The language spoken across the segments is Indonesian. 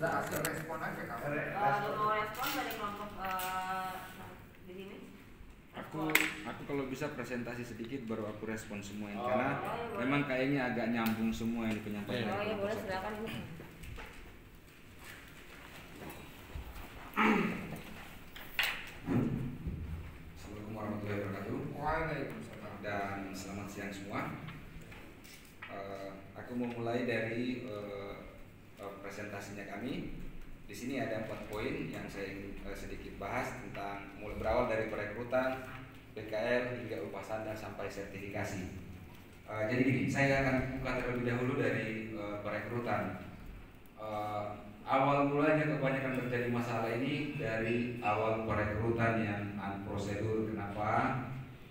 Sudah hasil respon aja kamu. Mau respon dari kelompok di sini? Aku kalau bisa presentasi sedikit baru aku respon semua ini karena memang kayaknya agak nyambung semua yang penyampaian. Oh ya boleh, silakan ini. Assalamualaikum warahmatullahi wabarakatuh. Waalaikumsalam. Dan selamat siang semua. Aku mau mulai dari presentasinya kami. Di sini ada 4 poin yang saya ingin sedikit bahas tentang mulai berawal dari perekrutan, PKL hingga upah sandar sampai sertifikasi. Jadi gini, saya akan buka terlebih dahulu dari perekrutan. Awal mulanya kebanyakan terjadi masalah ini dari awal perekrutan yang unprosedur. Kenapa?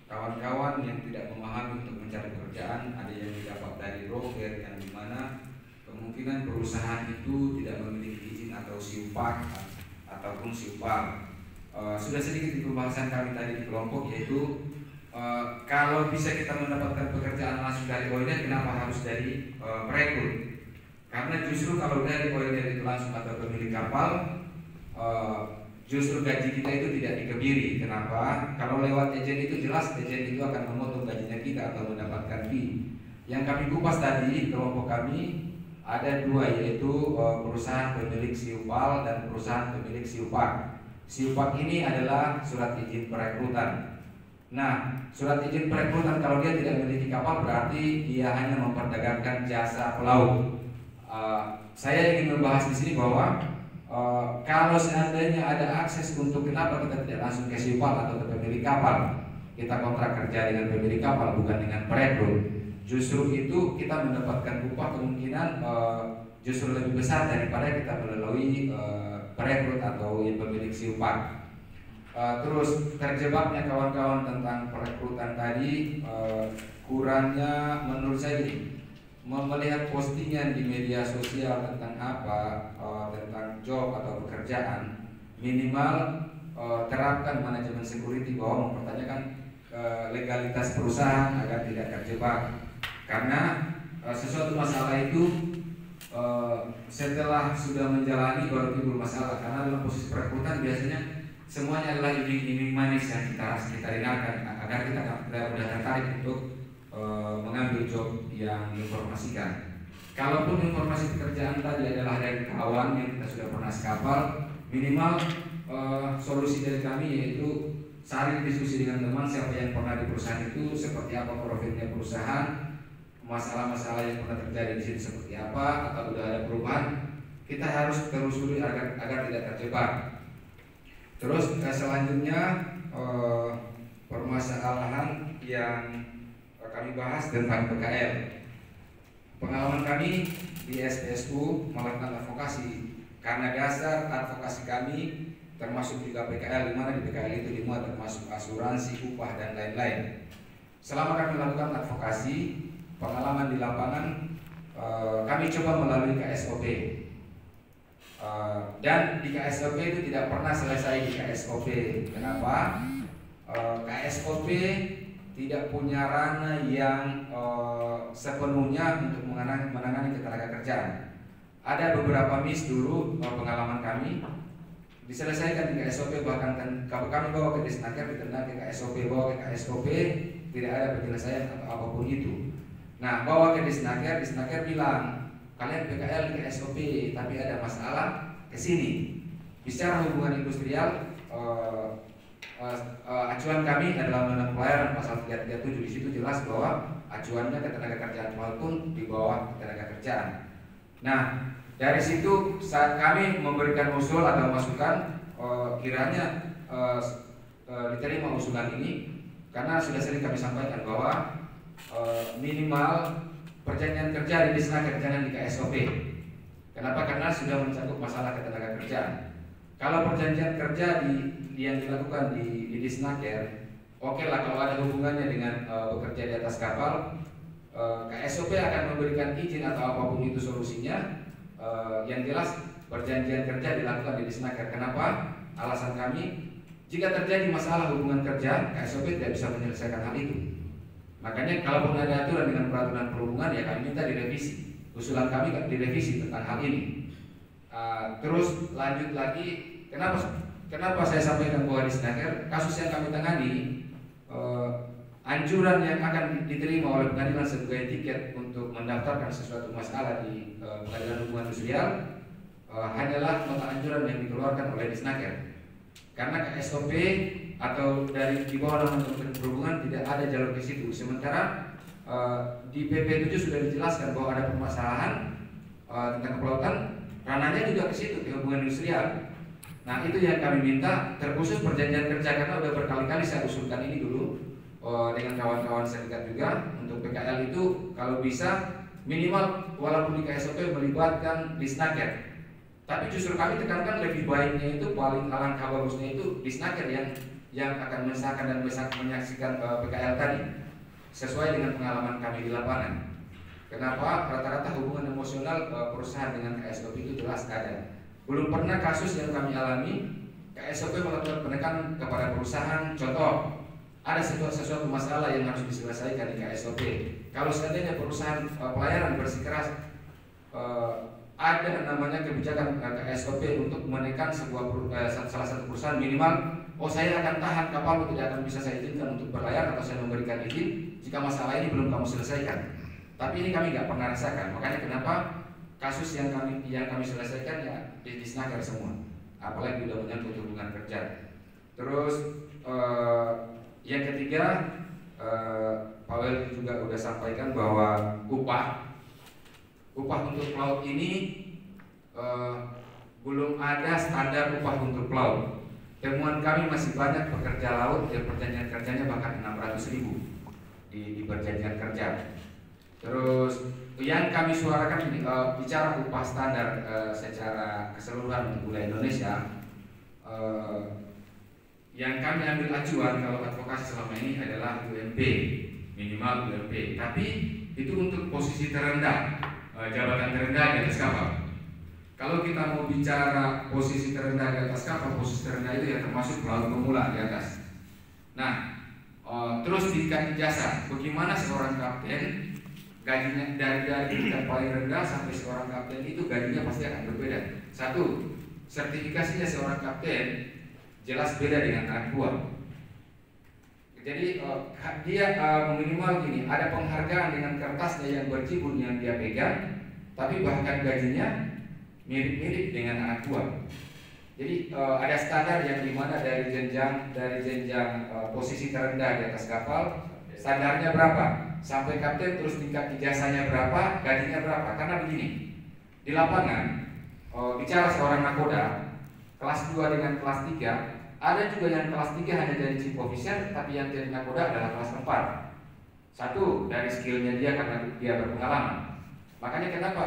Kawan-kawan yang tidak memahami untuk mencari pekerjaan, ada yang didapat dari broker yang dimana kemungkinan perusahaan itu tidak memiliki izin atau siupak ataupun siupar. Sudah sedikit di pembahasan kami tadi di kelompok, yaitu kalau bisa kita mendapatkan pekerjaan langsung dari oilnya, kenapa harus dari perekrut? Karena justru kalau dari oilnya itu langsung atau pemilik kapal, justru gaji kita itu tidak dikebiri. Kenapa? Kalau lewat agen itu jelas agen itu akan memotong gajinya kita atau mendapatkan fee. Yang kami kupas tadi kelompok kami ada 2, yaitu perusahaan pemilik siupal dan perusahaan pemilik siupak. Siupak ini adalah surat izin perekrutan. Nah, surat izin perekrutan kalau dia tidak memiliki kapal berarti dia hanya memperdagangkan jasa pelaut. Saya ingin membahas di sini bahwa kalau seandainya ada akses untuk kenapa kita tidak langsung ke siupal atau ke pemilik kapal, kita kontrak kerja dengan pemilik kapal bukan dengan perekrut. Justru itu kita mendapatkan upah kemungkinan justru lebih besar daripada kita melalui perekrut atau pemilik siupak. Terus terjebaknya kawan-kawan tentang perekrutan tadi, kurangnya menurut saya ini melihat postingan di media sosial tentang tentang job atau pekerjaan, minimal terapkan manajemen security bahwa mempertanyakan legalitas perusahaan agar tidak terjebak. Karena sesuatu masalah itu setelah sudah menjalani baru timbul masalah. Karena dalam posisi perekrutan biasanya semuanya adalah iming-iming manis yang kita dengarkan agar kita mudah tertarik untuk mengambil job yang diinformasikan. Kalaupun informasi pekerjaan tadi adalah dari kawan yang kita sudah pernah sekapal, minimal solusi dari kami yaitu saling diskusi dengan teman siapa yang pernah di perusahaan itu, seperti apa profilnya perusahaan, masalah-masalah yang pernah terjadi di sini seperti apa, atau sudah ada perubahan, kita harus telusuri agar tidak terjebak. Terus selanjutnya permasalahan yang kami bahas tentang PKL. Pengalaman kami di SPSU melakukan advokasi karena dasar advokasi kami termasuk juga PKL, di mana di PKL itu dimuat termasuk asuransi, upah dan lain-lain. Selama kami melakukan advokasi, pengalaman di lapangan kami coba melalui KSOP. Dan di KSOP itu tidak pernah selesai di KSOP. Kenapa? KSOP tidak punya ranah yang sepenuhnya untuk menangani ketenagakerjaan. Ada beberapa miss dulu pengalaman kami diselesaikan di KSOP, bahkan kami bawa ke Disnaker, ditendang ke KSOP, bawa ke KSOP, tidak ada penyelesaian atau apapun itu. Nah, bawa ke Disnaker bilang kalian PKL di KSOP, tapi ada masalah ke sini. Bicara hubungan industrial, acuan kami adalah Undang-Undang Pelayaran pasal 337. Di situ jelas bahwa acuannya ketenagakerjaan maupun di bawah ketenagakerjaan. Nah, dari situ saat kami memberikan usul atau masukan, kiranya diterima usulan ini karena sudah sering kami sampaikan bahwa minimal perjanjian kerja di Disnaker jangan di KSOP. Kenapa? Karena sudah mencakup masalah ketenagakerjaan. Kalau perjanjian kerja yang dilakukan di Disnaker, oke lah kalau ada hubungannya dengan bekerja di atas kapal, KSOP akan memberikan izin atau apapun itu solusinya. Yang jelas perjanjian kerja dilakukan di Disnaker. Kenapa? Alasan kami, jika terjadi masalah hubungan kerja, KSOP tidak bisa menyelesaikan hal itu. Makanya kalaupun ada aturan dengan peraturan perhubungan, ya kami minta direvisi. Usulan kami direvisi tentang hal ini. Terus lanjut lagi, kenapa saya sampaikan bahwa Disnaker kasus yang kami tangani, anjuran yang akan diterima oleh pengadilan sebagai tiket untuk mendaftarkan sesuatu masalah di pengadilan hubungan industrial hanyalah nota anjuran yang dikeluarkan oleh Disnaker. Karena SOP atau dari di bawah naungan Kementerian Perhubungan tidak ada jalur ke situ. Sementara di PP 7 sudah dijelaskan bahwa ada permasalahan tentang kelautan, ranahnya juga ke situ, ke hubungan industrial. Nah, itu yang kami minta, terkhusus perjanjian kerja, karena udah berkali-kali saya usulkan ini dulu dengan kawan-kawan serikat juga untuk PKL itu kalau bisa minimal walaupun di KSOP melibatkan Disnaker. Tapi justru kami tekankan lebih baiknya itu, paling alangkah bagusnya itu Disnaker yang akan mensahkan dan menyaksikan PKL tadi sesuai dengan pengalaman kami di lapangan. Kenapa? Rata-rata hubungan emosional perusahaan dengan KSOP itu jelas ada. Belum pernah kasus yang kami alami KSOP melakukan penekanan kepada perusahaan. Contoh, ada sesuatu masalah yang harus diselesaikan di KSOP. Kalau seandainya perusahaan pelayanan bersikeras ada namanya kebijakan KSOP untuk menekan salah satu perusahaan minimal, saya akan tahan kapal, tidak akan bisa saya izinkan untuk berlayar atau saya memberikan izin jika masalah ini belum kamu selesaikan. Tapi ini kami nggak pernah rasakan. Makanya kenapa kasus yang kami selesaikan ya di Disnaker semua, apalagi sudah menyangkut hubungan kerja. Terus yang ketiga, Pak Wel juga sudah sampaikan bahwa upah untuk pelaut ini belum ada standar upah untuk pelaut. Temuan kami masih banyak pekerja laut yang perjanjian kerjanya bahkan 600.000 di perjanjian kerja. Terus yang kami suarakan ini bicara upah standar secara keseluruhan untuk wilayah Indonesia, yang kami ambil acuan kalau advokasi selama ini adalah UMP, minimal UMP. Tapi itu untuk posisi terendah, jabatan terendah di atas kapal. Kalau kita mau bicara posisi terendah di atas kapal, posisi terendah itu ya termasuk pelaut pemula di atas. Nah, terus tingkat ijazah, bagaimana seorang kapten gajinya dari tingkat paling rendah sampai seorang kapten itu gajinya pasti akan berbeda. Satu, sertifikasinya seorang kapten jelas beda dengan anak buah. Jadi dia minimal gini, ada penghargaan dengan kertasnya yang berjibun yang dia pegang, tapi bahkan gajinya mirip-mirip dengan anak buah. Jadi ada standar yang dimana dari jenjang posisi terendah di atas kapal, standarnya berapa, sampai kapten terus tingkat ijazahnya berapa, gajinya berapa. Karena begini, di lapangan bicara seorang nakoda kelas 2 dengan kelas 3, ada juga yang kelas 3 hanya jadi chief officer, tapi yang jadi nakoda adalah kelas 4. Satu, dari skillnya dia karena dia berpengalaman. Makanya kenapa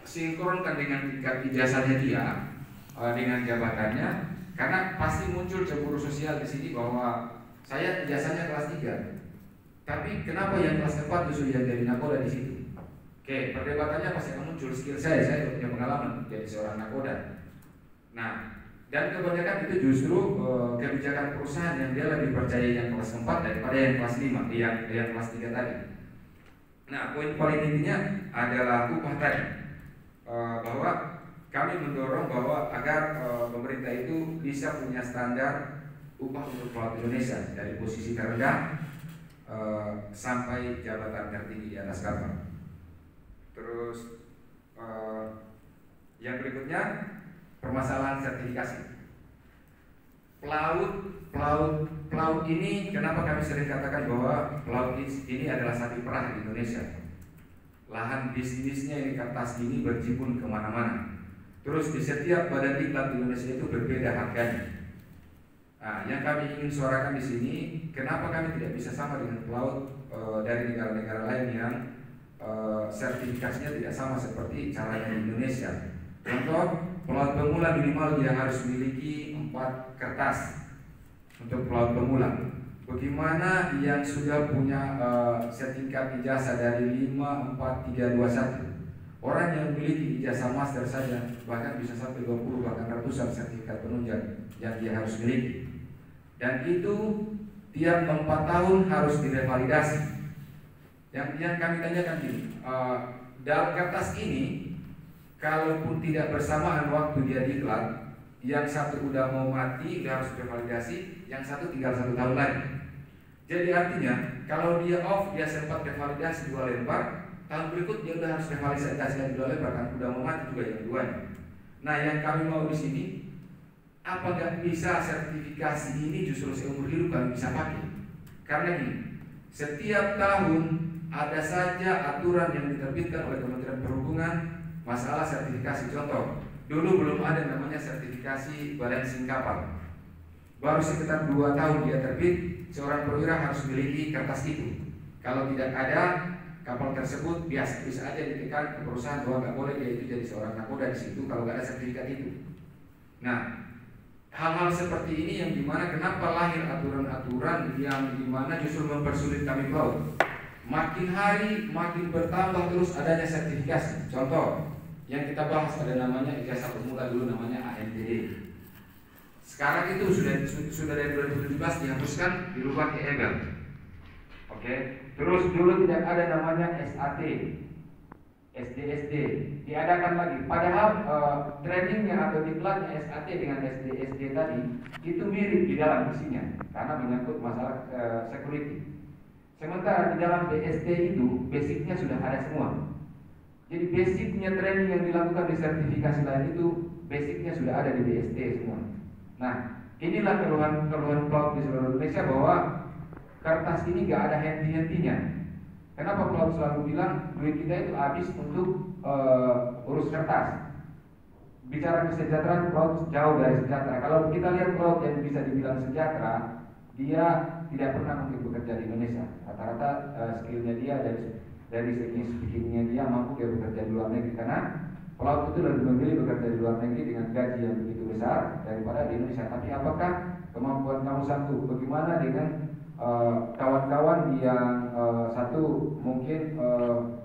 sinkronkan dengan tingkat ijazahnya dia dengan jabatannya, karena pasti muncul cemburu sosial di sini bahwa saya ijazahnya kelas 3, tapi kenapa yang kelas 4 justru yang jadi nakoda di situ? Oke, perdebatannya pasti akan muncul skill saya punya pengalaman jadi seorang nakoda. Nah, dan kebanyakan itu justru kebijakan perusahaan yang dia lebih percaya yang kelas 4 daripada yang kelas 5, yang kelas 3 tadi. Nah, poin paling intinya adalah upah tadi, bahwa kami mendorong bahwa agar pemerintah itu bisa punya standar upah untuk pelaut Indonesia dari posisi terendah sampai jabatan tertinggi di atas kapal. Terus yang berikutnya, permasalahan sertifikasi. Pelaut ini, kenapa kami sering katakan bahwa pelaut ini adalah sapi perah di Indonesia. Lahan bisnisnya ini kertas ini berjibun kemana-mana. Terus di setiap badan diklat di Indonesia itu berbeda harganya. Nah, yang kami ingin suarakan di sini, kenapa kami tidak bisa sama dengan pelaut dari negara-negara lain yang sertifikasinya tidak sama seperti caranya di Indonesia. Contoh, pelaut pemula minimal dia harus memiliki 4 kertas untuk pelaut pemula. Bagaimana yang sudah punya setingkat ijazah dari 5, 4, 3, 2, 1? Orang yang memiliki ijazah master saja bahkan bisa sampai 20 bahkan ratusan sertifikat penunjang yang dia harus miliki. Dan itu tiap 4 tahun harus direvalidasi. Yang kami tanyakan ini, dalam kertas ini kalaupun tidak bersamaan waktu dia diklat, yang satu udah mau mati, dia harus revalidasi, yang satu tinggal 1 tahun lagi. Jadi artinya kalau dia off, dia sempat revalidasi 2 lembar, tahun berikut dia udah harus revalidasi lagi 2 lembar, kan udah mau mati juga yang keduanya. Nah, yang kami mau di sini, apa nggak bisa sertifikasi ini justru seumur hidup kami bisa pakai? Karena ini setiap tahun ada saja aturan yang diterbitkan oleh Kementerian Perhubungan masalah sertifikasi. Contoh, dulu belum ada namanya sertifikasi balancing kapal. Baru sekitar 2 tahun dia terbit, seorang perwira harus memiliki kertas itu. Kalau tidak ada, kapal tersebut bisa aja ditekan ke perusahaan bahwa nggak boleh dia itu jadi seorang nakoda di situ kalau nggak ada sertifikat itu. Nah, hal-hal seperti ini yang dimana kenapa lahir aturan-aturan yang dimana justru mempersulit kami pelaut. Makin hari makin bertambah terus adanya sertifikasi. Contoh yang kita bahas ada namanya ijazah pemula, dulu namanya ANTD. Sekarang itu sudah dari 2017 dihapuskan, dirubah ke EBEL. Oke. Terus dulu tidak ada namanya SAT, SDSD, diadakan lagi. Padahal trainingnya atau diklatnya SAT dengan SDSD tadi itu mirip di dalam isinya karena menyangkut masalah security. Sementara di dalam BSD itu basicnya sudah ada semua. Jadi basicnya training yang dilakukan di sertifikasi lain itu basicnya sudah ada di BSD semua. Nah, inilah keluhan pelaut di seluruh Indonesia bahwa kertas ini gak ada henti-hentinya. Kenapa pelaut selalu bilang duit kita itu habis untuk urus kertas? Bicara kesejahteraan, pelaut jauh dari sejahtera. Kalau kita lihat pelaut yang bisa dibilang sejahtera, dia tidak pernah mungkin bekerja di Indonesia. Rata-rata skillnya dia dari segi speakingnya dia mampu dia bekerja di luar negeri, karena pelaut itu lebih memilih bekerja di luar negeri dengan gaji yang begitu besar daripada di Indonesia. Tapi apakah kemampuan kamu satu? Bagaimana dengan kawan-kawan yang satu mungkin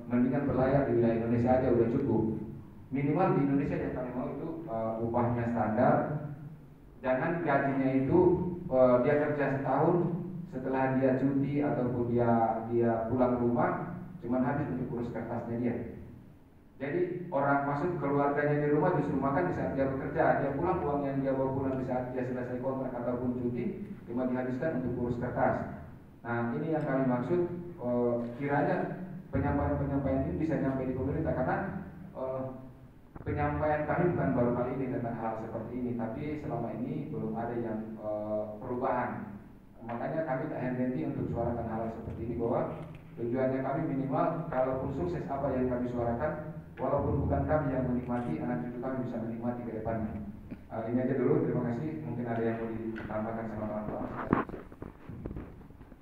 mendingan berlayar di wilayah Indonesia aja udah cukup. Minimal di Indonesia yang kami mau itu upahnya standar. Jangan gajinya itu dia kerja setahun, setelah dia cuti ataupun dia pulang rumah cuman habis untuk urus kertasnya dia. Jadi orang masuk keluarganya di rumah justru makan di saat dia bekerja. Dia pulang, uang yang dia bawa pulang di saat dia selesai kontrak ataupun cuti cuma dihabiskan untuk urus kertas. Nah, ini yang kami maksud, kiranya penyampaian ini bisa nyampe di pemerintah, karena penyampaian kami bukan baru kali ini tentang hal seperti ini, tapi selama ini belum ada yang perubahan. Makanya kami tak henti untuk suarakan hal seperti ini, bahwa tujuannya kami minimal kalaupun sukses apa yang kami suarakan, walaupun bukan kami yang menikmati, anak cucu kami bisa menikmati ke depannya. Ini aja dulu, terima kasih. Mungkin ada yang mau ditambahkan sama teman-teman.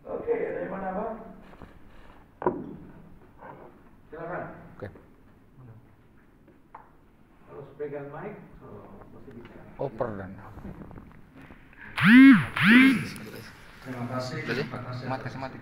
Oke, dari mana Bang? Silakan. Oke. Harus pegang mic, masih bisa. Oper dan. Terima kasih. Mati.